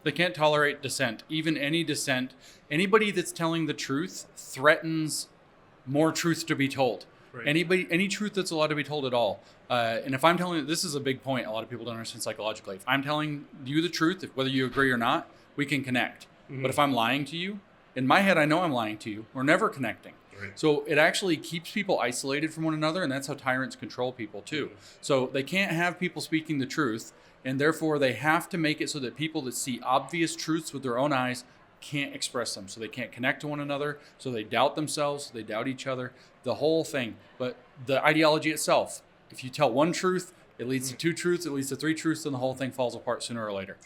They can't tolerate dissent, even any dissent. Anybody that's telling the truth threatens more truth to be told. Right. Any truth that's allowed to be told at all. And if I'm telling, this is a big point, a lot of people don't understand psychologically. If I'm telling you the truth, whether you agree or not, we can connect. Mm-hmm. But if I'm lying to you, in my head, I know I'm lying to you. We're never connecting. Right. So it actually keeps people isolated from one another, and that's how tyrants control people too. Mm-hmm. So they can't have people speaking the truth, and therefore they have to make it so that people that see obvious truths with their own eyes can't express them. So they can't connect to one another, so they doubt themselves, they doubt each other, the whole thing. But the ideology itself, if you tell one truth, it leads to two truths, it leads to three truths, and the whole thing falls apart sooner or later.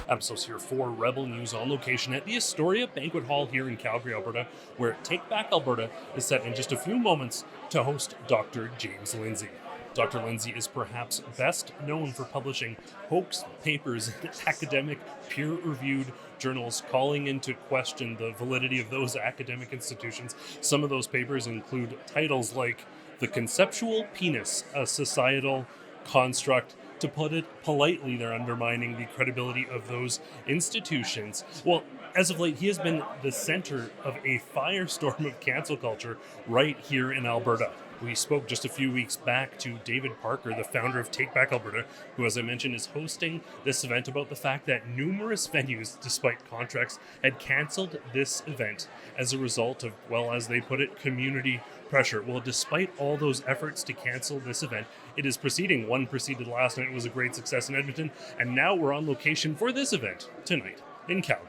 Adam Soos here for Rebel News, on location at the Astoria Banquet Hall here in Calgary, Alberta, where Take Back Alberta is set in just a few moments to host Dr. James Lindsay. Dr. Lindsay is perhaps best known for publishing hoax papers in academic, peer-reviewed journals, calling into question the validity of those academic institutions. Some of those papers include titles like The Conceptual Penis, a Societal Construct. To put it politely, they're undermining the credibility of those institutions. Well, as of late, he has been the center of a firestorm of cancel culture right here in Alberta. We spoke just a few weeks back to David Parker, the founder of Take Back Alberta, who, as I mentioned, is hosting this event, about the fact that numerous venues, despite contracts, had canceled this event as a result of, well, as they put it, community pressure. Well, despite all those efforts to cancel this event, it is proceeding. One proceeded last night. It was a great success in Edmonton. And now we're on location for this event tonight in Calgary.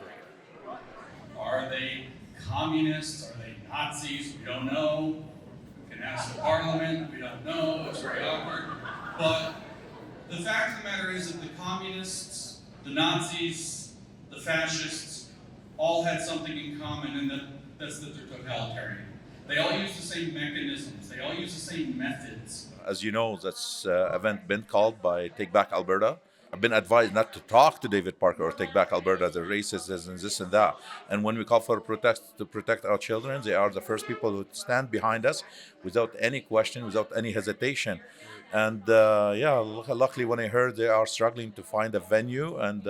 Are they communists? Are they Nazis? We don't know. We can ask the parliament. We don't know. It's very awkward. But the fact of the matter is that the communists, the Nazis, the fascists all had something in common, and that's that they're totalitarian. They all use the same mechanisms. They all use the same methods. As you know, this event been called by Take Back Alberta. I've been advised not to talk to David Parker or Take Back Alberta, the racists and this and that. And when we call for protest to protect our children, they are the first people who stand behind us without any question, without any hesitation. And luckily when I heard they are struggling to find a venue, and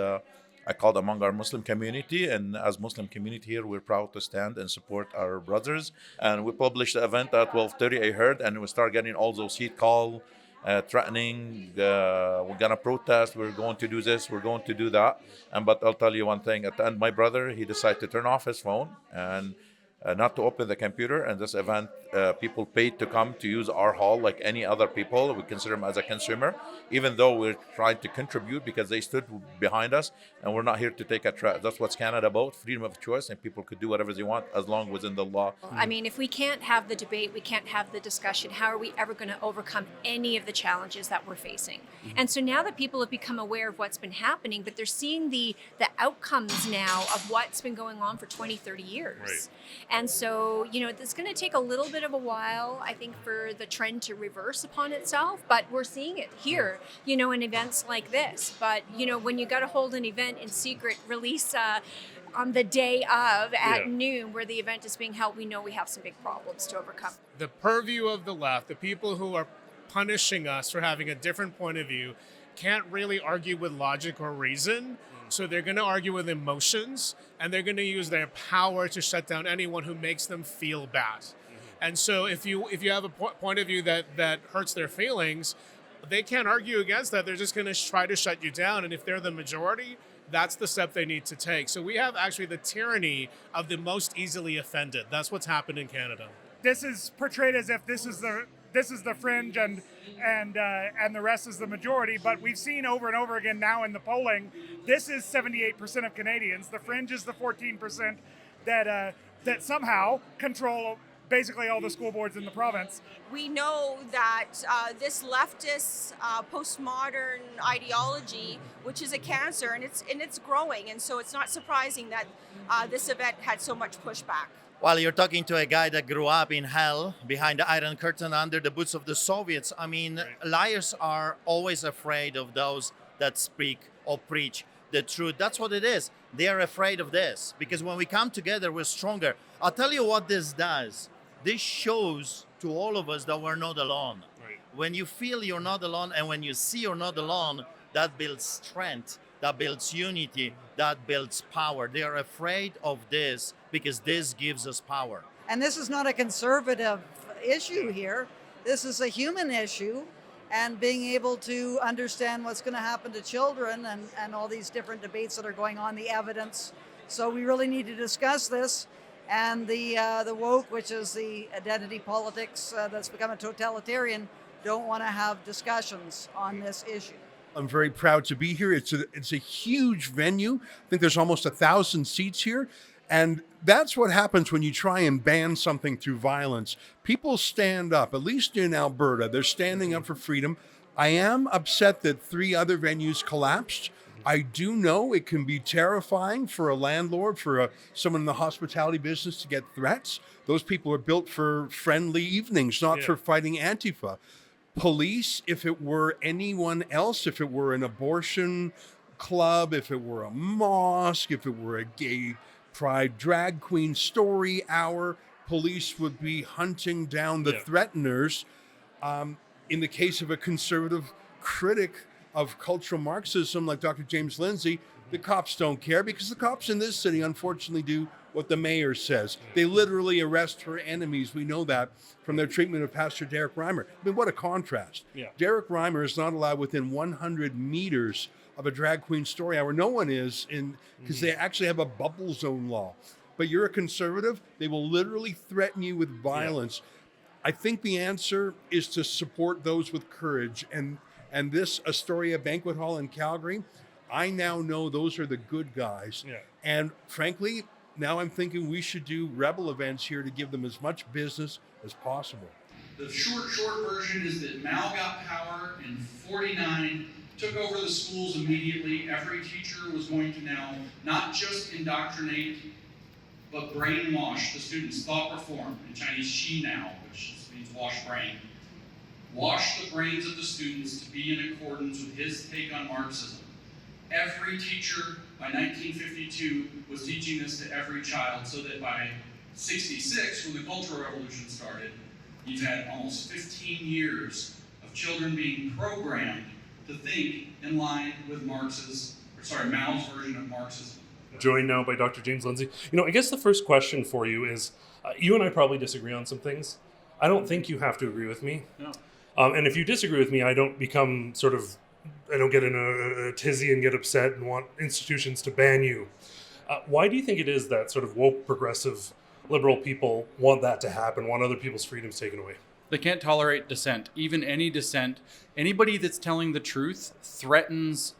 I called among our Muslim community, and as Muslim community here, we're proud to stand and support our brothers. And we published the event at 12:30, I heard, and we start getting all those heat call, threatening, we're gonna protest, we're going to do this, we're going to do that. But I'll tell you one thing, at the end, my brother, he decided to turn off his phone and not to open the computer. And this event, people paid to come to use our hall like any other people. We consider them as a consumer, even though we're trying to contribute because they stood behind us, and we're not here to take a threat. That's what's Canada about, freedom of choice, and people could do whatever they want as long within the law. I mean, if we can't have the debate, we can't have the discussion, how are we ever going to overcome any of the challenges that we're facing? And so now that people have become aware of what's been happening, that they're seeing the outcomes now of what's been going on for 20, 30 years. Right. And so, it's going to take a little bit of a while, I think, for the trend to reverse upon itself, but we're seeing it here, in events like this. But, when you got to hold an event in secret, release on the day of at noon where the event is being held, we know we have some big problems to overcome. The purview of the left, the people who are punishing us for having a different point of view, can't really argue with logic or reason. So they're going to argue with emotions, and they're going to use their power to shut down anyone who makes them feel bad. And so if you have a point of view that hurts their feelings, they can't argue against that. They're just going to try to shut you down. And if they're the majority, that's the step they need to take. So we have actually the tyranny of the most easily offended. That's what's happened in Canada. This is portrayed as if this is the fringe and the rest is the majority. But we've seen over and over again now in the polling, this is 78% of Canadians. The fringe is the 14% that somehow control basically all the school boards in the province. We know that this leftist postmodern ideology, which is a cancer, and it's growing, and so it's not surprising that this event had so much pushback. Well, you're talking to a guy that grew up in hell, behind the Iron Curtain, under the boots of the Soviets. I mean, liars are always afraid of those that speak or preach the truth. That's what it is. They are afraid of this, because when we come together, we're stronger. I'll tell you what this does. This shows to all of us that we're not alone. Right. When you feel you're not alone, and when you see you're not alone, that builds strength, that builds unity, that builds power. They are afraid of this because this gives us power. And this is not a conservative issue here. This is a human issue. And being able to understand what's going to happen to children and all these different debates that are going on, the evidence. So we really need to discuss this. And the woke, which is the identity politics that's become a totalitarian, don't want to have discussions on this issue. I'm very proud to be here. It's a huge venue. I think there's almost 1,000 seats here. And that's what happens when you try and ban something through violence. People stand up, at least in Alberta. They're standing up for freedom. I am upset that 3 other venues collapsed. I do know it can be terrifying for a landlord, for someone in the hospitality business to get threats. Those people are built for friendly evenings, not for fighting Antifa. Police, if it were anyone else, if it were an abortion club, if it were a mosque, if it were a gay pride drag queen story hour, police would be hunting down the threateners. In the case of a conservative critic of cultural Marxism like Dr. James Lindsay, the cops don't care because the cops in this city unfortunately do what the mayor says. They literally arrest her enemies. We know that from their treatment of Pastor Derek Reimer. I mean, what a contrast. Derek Reimer is not allowed within 100 meters of a drag queen story hour. No one is, because they actually have a bubble zone law. But you're a conservative, they will literally threaten you with violence. I think the answer is to support those with courage. And this Astoria Banquet Hall in Calgary, I now know those are the good guys. And frankly, now I'm thinking we should do rebel events here to give them as much business as possible. The short version is that Mao got power in 49, took over the schools immediately. Every teacher was going to now not just indoctrinate, but brainwash the students. Thought reform, in Chinese, Xi Nao, which means wash brain. Wash the brains of the students to be in accordance with his take on Marxism. Every teacher by 1952 was teaching this to every child, so that by 66, when the Cultural Revolution started, you've had almost 15 years of children being programmed to think in line with Mao's version of Marxism. Joined now by Dr. James Lindsay. I guess the first question for you is, you and I probably disagree on some things. I don't think you have to agree with me. No. And if you disagree with me, I don't become I don't get in a tizzy and get upset and want institutions to ban you. Why do you think it is that sort of woke, progressive, liberal people want that to happen, want other people's freedoms taken away? They can't tolerate dissent. Even any dissent, anybody that's telling the truth threatens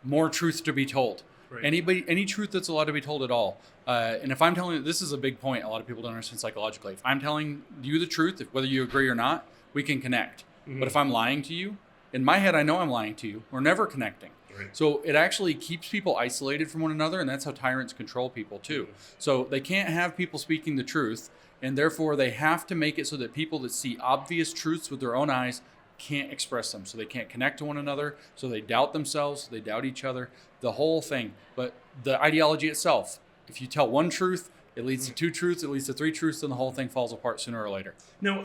more truth to be told. Right. Any truth that's allowed to be told at all. And if I'm telling you, this is a big point a lot of people don't understand psychologically. If I'm telling you the truth, whether you agree or not, we can connect. Mm-hmm. But if I'm lying to you, in my head, I know I'm lying to you. We're never connecting. Right. So it actually keeps people isolated from one another, and that's how tyrants control people too. Mm-hmm. So they can't have people speaking the truth, and therefore they have to make it so that people that see obvious truths with their own eyes can't express them. So they can't connect to one another, so they doubt themselves, they doubt each other, the whole thing. But the ideology itself, if you tell one truth, it leads to 2 truths, it leads to 3 truths, then the whole thing falls apart sooner or later. No,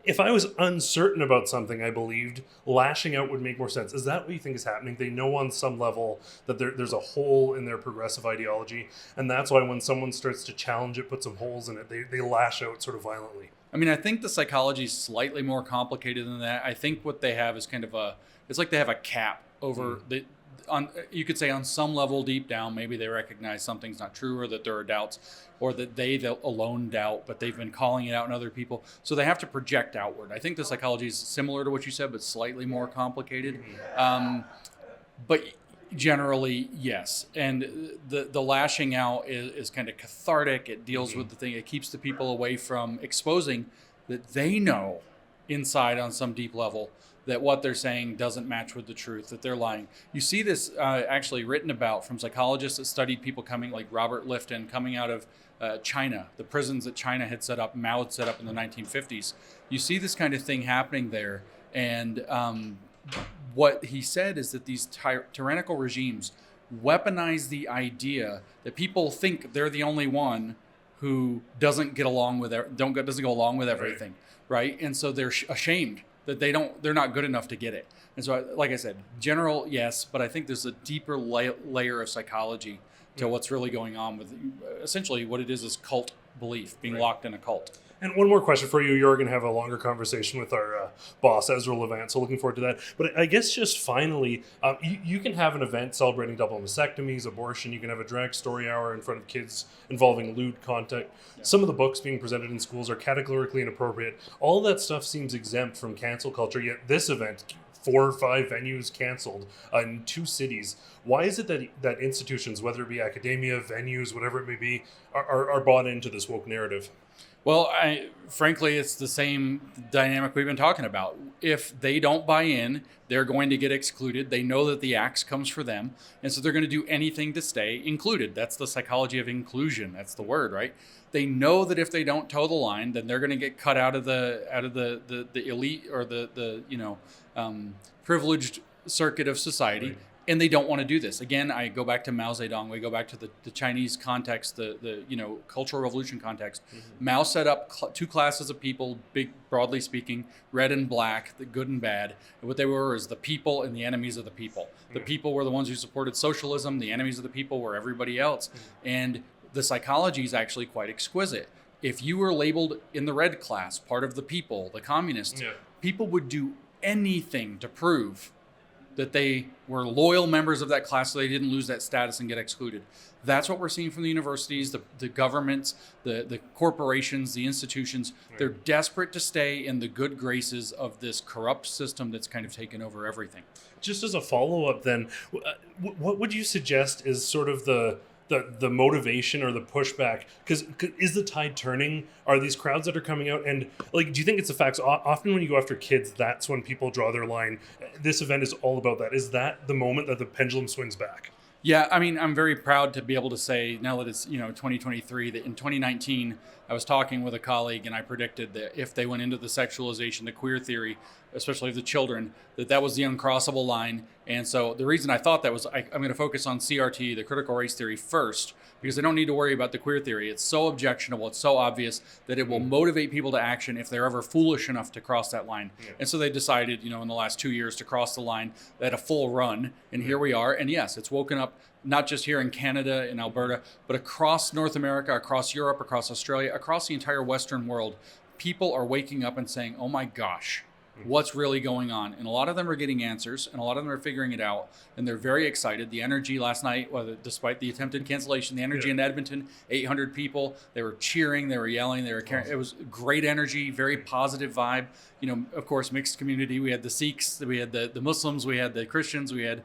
if I was uncertain about something I believed, lashing out would make more sense. Is that what you think is happening? They know on some level that there's a hole in their progressive ideology, and that's why when someone starts to challenge it, put some holes in it, they lash out sort of violently. I mean, I think the psychology is slightly more complicated than that. I think what they have is kind of it's like they have a cap over you could say on some level deep down, maybe they recognize something's not true, or that there are doubts, or that they alone doubt, but they've been calling it out in other people. So they have to project outward. I think the psychology is similar to what you said, but slightly more complicated. But generally, yes. And the lashing out is kind of cathartic. It deals with the thing. It keeps the people away from exposing that they know inside on some deep level that what they're saying doesn't match with the truth, that they're lying. You see this actually written about from psychologists that studied people coming, like Robert Lifton, coming out of China, the prisons that China had set up, Mao had set up in the 1950s. You see this kind of thing happening there. And what he said is that these tyrannical regimes weaponize the idea that people think they're the only one who doesn't go along with everything, right? And so they're ashamed that they're not good enough to get it. And so, like I said, general, yes, but I think there's a deeper layer of psychology to what's really going on with essentially what it is cult belief, being locked in a cult. And one more question for you. You're going to have a longer conversation with our boss, Ezra Levant, so looking forward to that. But I guess just finally, you can have an event celebrating double mastectomies, abortion. You can have a drag story hour in front of kids involving lewd content. Yeah. Some of the books being presented in schools are categorically inappropriate. All that stuff seems exempt from cancel culture, yet this event, 4 or 5 venues canceled in 2 cities. Why is it that institutions, whether it be academia, venues, whatever it may be, are bought into this woke narrative? Well, frankly, it's the same dynamic we've been talking about. If they don't buy in, they're going to get excluded. They know that the axe comes for them, and so they're going to do anything to stay included. That's the psychology of inclusion. That's the word, right? They know that if they don't toe the line, then they're going to get cut out of the elite or the privileged circuit of society. Right. And they don't want to do this. Again, I go back to Mao Zedong. We go back to the Chinese context, the Cultural Revolution context. Mm-hmm. Mao set up 2 classes of people, broadly speaking, red and black, the good and bad. And what they were is the people and the enemies of the people. Mm-hmm. The people were the ones who supported socialism. The enemies of the people were everybody else. Mm-hmm. And the psychology is actually quite exquisite. If you were labeled in the red class, part of the people, the communists, people would do anything to prove that they were loyal members of that class so they didn't lose that status and get excluded. That's what we're seeing from the universities, the governments, the corporations, the institutions. Right. They're desperate to stay in the good graces of this corrupt system that's kind of taken over everything. Just as a follow-up then, what would you suggest is sort of the motivation or the pushback? Because is the tide turning? Are these crowds that are coming out? And like, do you think it's the facts? Often when you go after kids, that's when people draw their line. This event is all about that. Is that the moment that the pendulum swings back? Yeah, I mean, I'm very proud to be able to say now that it's 2023, that in 2019 I was talking with a colleague and I predicted that if they went into the sexualization, the queer theory, especially of the children, that was the uncrossable line. And so the reason I thought that was I'm going to focus on CRT, the critical race theory, first, because I don't need to worry about the queer theory. It's so objectionable, it's so obvious that it will motivate people to action if they're ever foolish enough to cross that line. Yeah. And so they decided, in the last 2 years to cross the line at a full run. And here we are. And yes, it's woken up not just here in Canada, in Alberta, but across North America, across Europe, across Australia, across the entire Western world. People are waking up and saying, oh my gosh, what's really going on? And a lot of them are getting answers, and a lot of them are figuring it out, and they're very excited. The energy last night, despite the attempted cancellation, the energy in Edmonton, 800 people, they were cheering, they were yelling, it was great energy, very positive vibe. Of course, mixed community. We had the Sikhs, we had the Muslims, we had the Christians, we had,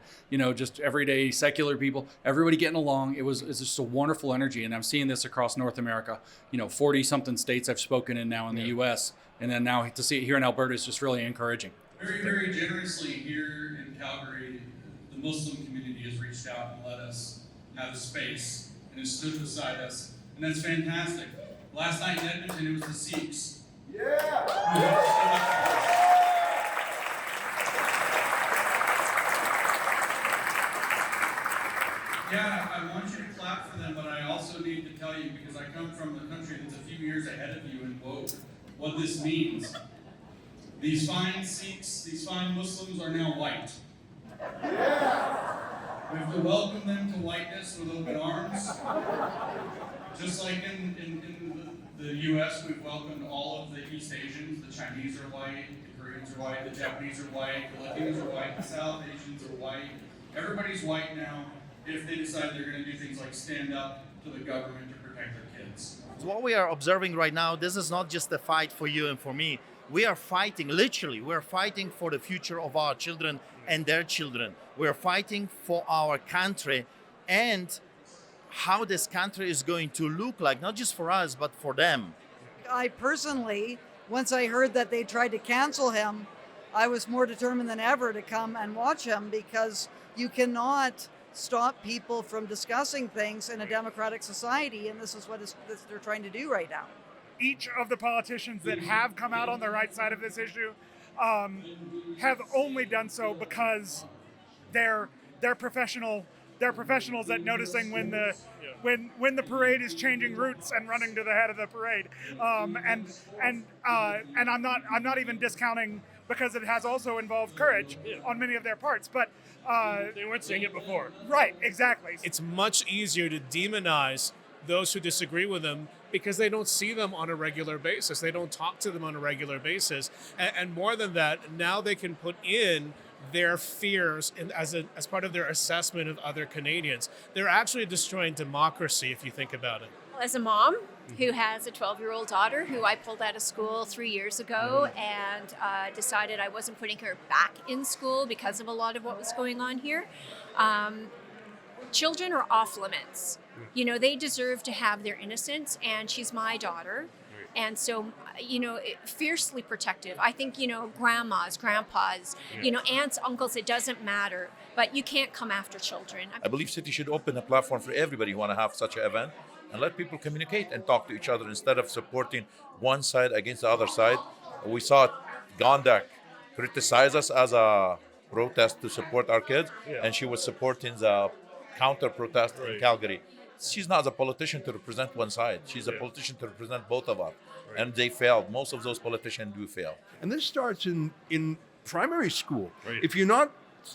just everyday secular people, everybody getting along. It's just a wonderful energy, and I'm seeing this across North America. 40-something states I've spoken in now in the U.S., and then now to see it here in Alberta is just really encouraging. Very, very generously here in Calgary, the Muslim community has reached out and let us have a space and has stood beside us, and that's fantastic. Last night in Edmonton, it was the Sikhs. Yeah! Yeah, I want you to clap for them, but I also need to tell you, because I come from a country that's a few years ahead of you in woke, what this means. These fine Sikhs, these fine Muslims are now white. Yeah. We have to welcome them to whiteness with open arms. Just like in the US, we've welcomed all of the East Asians. The Chinese are white, the Koreans are white, the Japanese are white, the Latinos are white, the South Asians are white. Everybody's white now if they decide they're going to do things like stand up to the government to protect their kids. What we are observing right now, this is not just a fight for you and for me. We are fighting, literally, we're fighting for the future of our children and their children. We're fighting for our country and how this country is going to look like, not just for us, but for them. I personally, once I heard that they tried to cancel him, I was more determined than ever to come and watch him, because you cannot stop people from discussing things in a democratic society, and this is what they're trying to do right now. Each of the politicians that have come out on the right side of this issue have only done so because they're professional. They're professionals at noticing when the parade is changing routes and running to the head of the parade. And I'm not even discounting because it has also involved courage on many of their parts. But They weren't saying it before. right, exactly. It's much easier to demonize those who disagree with them because they don't see them on a regular basis. They don't talk to them on a regular basis. And more than that, now they can put in their fears as part of their assessment of other Canadians. They're actually destroying democracy if you think about it. As a mom who has a 12-year-old daughter who I pulled out of school 3 years ago and decided I wasn't putting her back in school because of a lot of what was going on here, children are off limits. You know, they deserve to have their innocence, and she's my daughter. And so, fiercely protective. I think, grandmas, grandpas, aunts, uncles, it doesn't matter. But you can't come after children. I believe city should open a platform for everybody who want to have such an event and let people communicate and talk to each other instead of supporting one side against the other side. We saw Gondak criticize us as a protest to support our kids, and she was supporting the counter protest in Calgary. She's not a politician to represent one side. She's a politician to represent both of us. And they failed. Most of those politicians do fail. And this starts in primary school. Right. If you're not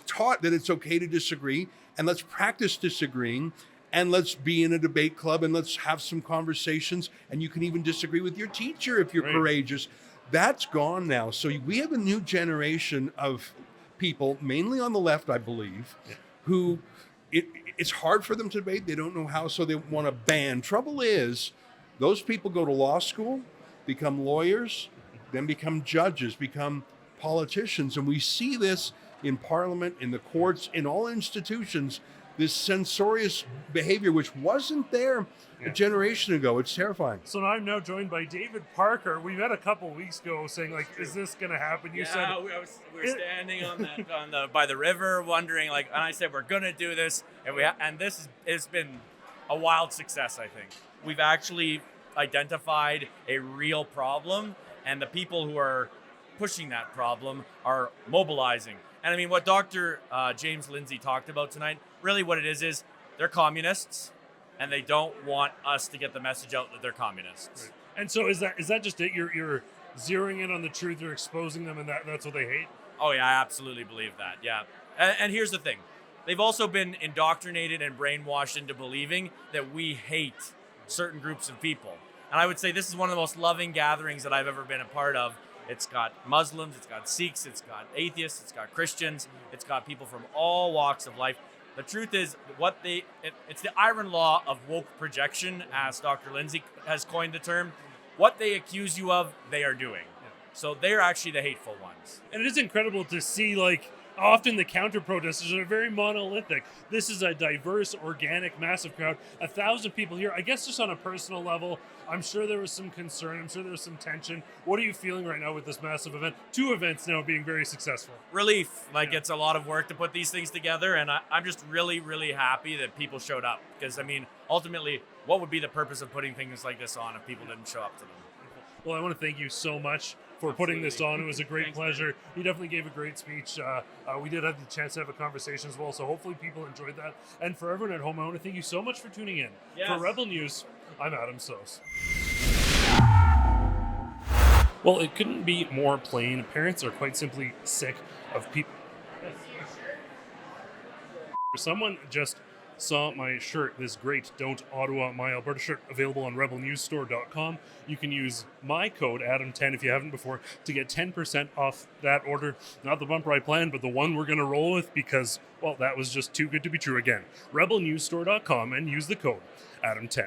taught that it's okay to disagree, and let's practice disagreeing, and let's be in a debate club, and let's have some conversations, and you can even disagree with your teacher if you're courageous. That's gone now. So we have a new generation of people, mainly on the left, I believe, who it's hard for them to debate. They don't know how, so they want to ban. Trouble is, those people go to law school, become lawyers, then become judges, become politicians. And we see this in Parliament, in the courts, in all institutions, this censorious behavior, which wasn't there a generation ago. It's terrifying. So now I'm now joined by David Parker. We met a couple weeks ago saying, like, is this going to happen? You said we were standing by the river, wondering, and I said we're going to do this, and this has been a wild success. I think we've actually identified a real problem, and the people who are pushing that problem are mobilizing. And I mean, what Dr. James Lindsay talked about tonight, really what it is they're communists, and they don't want us to get the message out that they're communists. Right. And so is that just it? You're zeroing in on the truth, you're exposing them, and that's what they hate? Oh yeah, I absolutely believe that, yeah. And here's the thing. They've also been indoctrinated and brainwashed into believing that we hate certain groups of people. And I would say this is one of the most loving gatherings that I've ever been a part of. It's got Muslims, it's got Sikhs, it's got atheists, it's got Christians, it's got people from all walks of life. The truth is, it's the iron law of woke projection, as Dr. Lindsay has coined the term. What they accuse you of, they are doing. So they're actually the hateful ones. And it is incredible to see, often the counter-protesters are very monolithic. This is a diverse, organic, massive crowd. 1,000 people here. I guess just on a personal level, I'm sure there was some concern. I'm sure there was some tension. What are you feeling right now with this massive event? 2 events now being very successful. Relief. It's a lot of work to put these things together, and I'm just really, really happy that people showed up. Because, ultimately, what would be the purpose of putting things like this on if people didn't show up to them? Well, I want to thank you so much for putting this on. It was a great pleasure. You definitely gave a great speech. We did have the chance to have a conversation as well, so hopefully people enjoyed that. And for everyone at home, I want to thank you so much for tuning in. Yes. For Rebel News, I'm Adam Soos. Well, it couldn't be more plain. Parents are quite simply sick of people. Someone just saw my shirt, this great Don't Ottawa My Alberta shirt, available on rebelnewsstore.com. You can use my code Adam10 if you haven't before to get 10% off that order. Not the bumper I planned, but the one we're going to roll with because, well, that was just too good to be true again. rebelnewsstore.com and use the code Adam10.